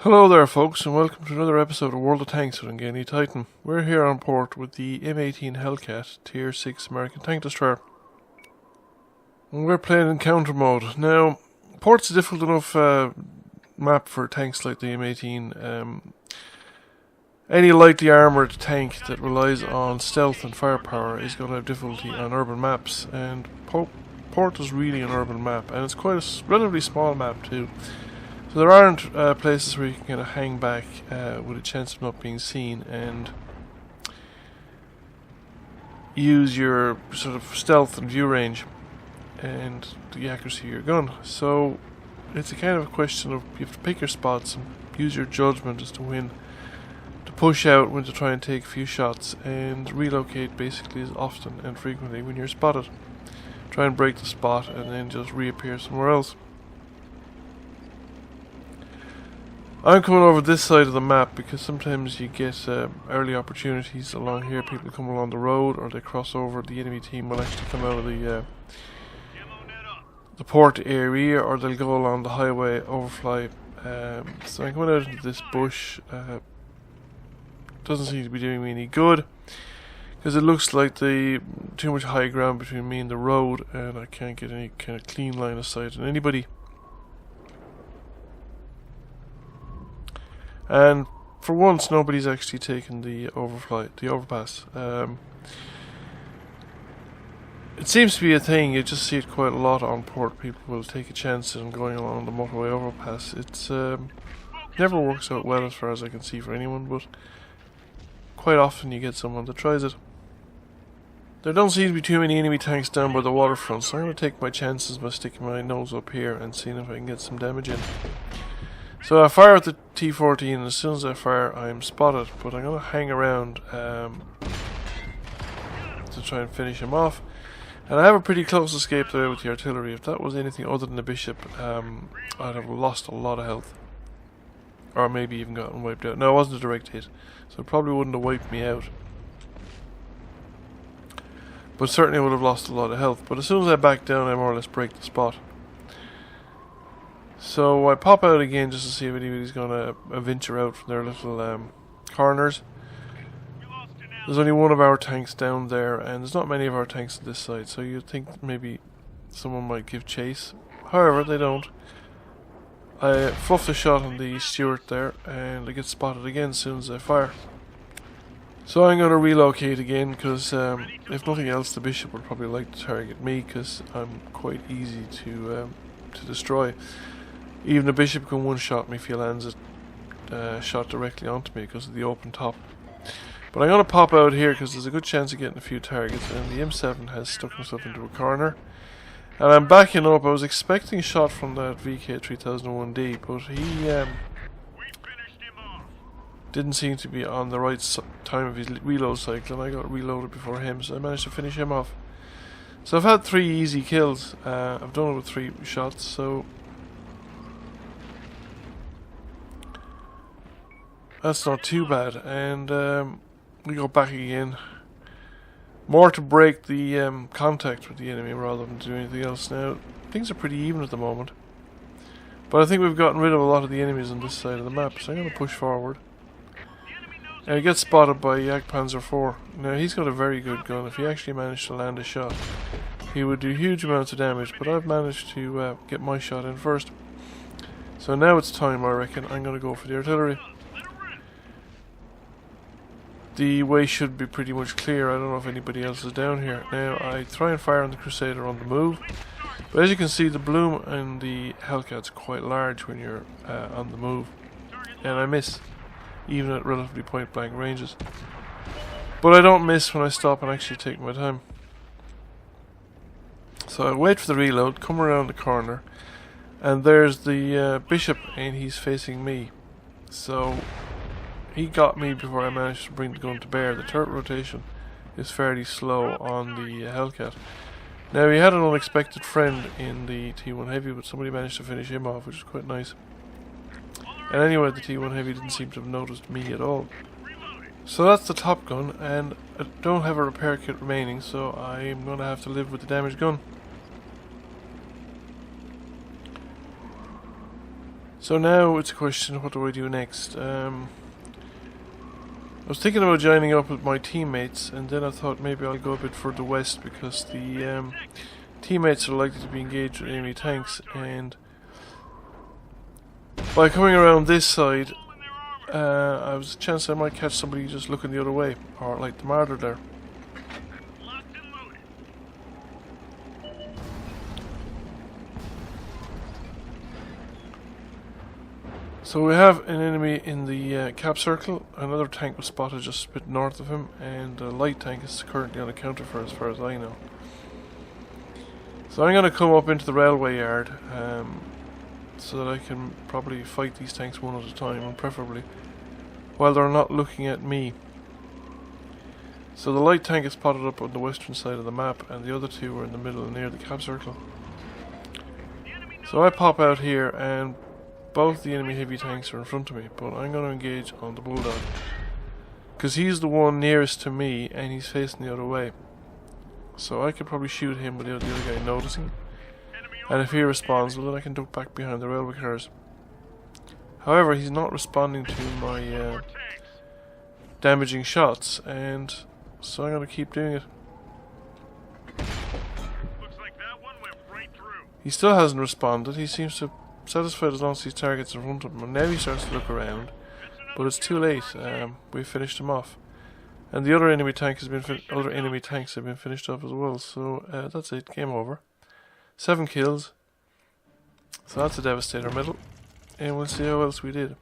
Hello there folks, and welcome to another episode of World of Tanks with Ungainly Titan. We're here on port with the M18 Hellcat, Tier 6 American tank destroyer. And we're playing in counter mode. Now, port's a difficult enough map for tanks like the M18. Any lightly armoured tank that relies on stealth and firepower is going to have difficulty on urban maps, and port is really an urban map, and it's quite a relatively small map too. So there aren't places where you can kind of hang back with a chance of not being seen and use your sort of stealth and view range and the accuracy of your gun. So it's a kind of a question of you have to pick your spots and use your judgment as to when to push out, when to try and take a few shots, and relocate basically as often and frequently when you're spotted. Try and break the spot and then just reappear somewhere else. I'm coming over this side of the map because sometimes you get early opportunities along here. People come along the road or they cross over. The enemy team will actually come out of the port area, or they'll go along the highway, overfly. So I'm coming out into this bush. Doesn't seem to be doing me any good because it looks like too much high ground between me and the road, and I can't get any kind of clean line of sight on anybody. And for once, nobody's actually taken the overpass. It seems to be a thing. You just see it quite a lot on port. People will take a chance on going along the motorway overpass. It's never works out well as far as I can see for anyone, but quite often you get someone that tries it. There don't seem to be too many enemy tanks down by the waterfront, so I'm going to take my chances by sticking my nose up here and seeing if I can get some damage in. So I fire at the T-14, and as soon as I fire I'm spotted, but I'm going to hang around to try and finish him off. And I have a pretty close escape there with the artillery. If that was anything other than a bishop, I'd have lost a lot of health. Or maybe even gotten wiped out. No, it wasn't a direct hit, so it probably wouldn't have wiped me out. But certainly would have lost a lot of health. But as soon as I back down, I more or less break the spot. So I pop out again just to see if anybody's going to venture out from their little corners. There's only one of our tanks down there, and there's not many of our tanks on this side, so you'd think maybe someone might give chase. However, they don't. I fluff the shot on the Stewart there, and I get spotted again as soon as I fire. So I'm going to relocate again, because if nothing else, the bishop would probably like to target me, because I'm quite easy to destroy. Even the bishop can one-shot me if he lands a shot directly onto me because of the open top. But I'm going to pop out here because there's a good chance of getting a few targets, and the M7 has stuck himself into a corner. And I'm backing up. I was expecting a shot from that VK3001D, but he didn't seem to be on the right time of his reload cycle, and I got reloaded before him, so I managed to finish him off. So I've had 3 easy kills. I've done it with 3 shots, so that's not too bad. And we go back again. More to break the contact with the enemy rather than do anything else. Now, things are pretty even at the moment, but I think we've gotten rid of a lot of the enemies on this side of the map, so I'm going to push forward. And he gets spotted by Jagdpanzer IV. Now, he's got a very good gun. If he actually managed to land a shot, he would do huge amounts of damage, but I've managed to get my shot in first. So now it's time, I reckon. I'm going to go for the artillery. The way should be pretty much clear. I don't know if anybody else is down here. Now I try and fire on the Crusader on the move, but as you can see, the bloom in the Hellcat's quite large when you're on the move, and I miss even at relatively point blank ranges. But I don't miss when I stop and actually take my time. So I wait for the reload, come around the corner, and there's the bishop, and he's facing me. So he got me before I managed to bring the gun to bear. The turret rotation is fairly slow on the Hellcat. Now, he had an unexpected friend in the T1 Heavy, but somebody managed to finish him off, which is quite nice. And anyway, the T1 Heavy didn't seem to have noticed me at all. So that's the top gun, and I don't have a repair kit remaining, so I'm going to have to live with the damaged gun. So now it's a question, what do I do next? I was thinking about joining up with my teammates, and then I thought maybe I'll go a bit further west because the teammates are likely to be engaged with enemy tanks, and by coming around this side, I was a chance I might catch somebody just looking the other way, or like the martyr there. So we have an enemy in the cap circle. Another tank was spotted just a bit north of him, and a light tank is currently on a counter for as far as I know. So I'm going to come up into the railway yard so that I can probably fight these tanks one at a time, and preferably while they're not looking at me. So the light tank is spotted up on the western side of the map, and the other two are in the middle near the cap circle. So I pop out here, and both the enemy heavy tanks are in front of me, but I'm going to engage on the Bulldog because he's the one nearest to me and he's facing the other way. So I could probably shoot him without the other guy noticing, and if he responds, well, then I can duck back behind the railway cars. However, he's not responding to my damaging shots, and so I'm going to keep doing it. He still hasn't responded. He seems to satisfied as long as these targets in front of him, and now he starts to look around, but it's too late. We've finished him off, and the other enemy tank has been other enemy tanks have been finished off as well. So that's it. Game over. 7 kills. So that's a Devastator medal, and we'll see how else we did.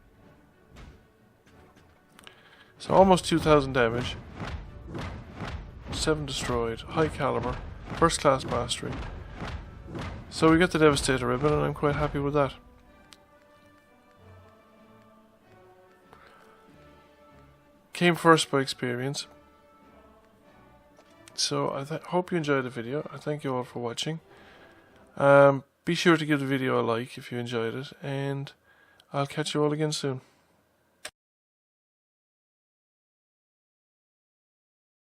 So almost 2,000 damage, 7 destroyed, high caliber, first class mastery. So we got the Devastator ribbon, and I'm quite happy with that. Came first by experience. So I hope you enjoyed the video. I thank you all for watching. Be sure to give the video a like if you enjoyed it, and I'll catch you all again soon.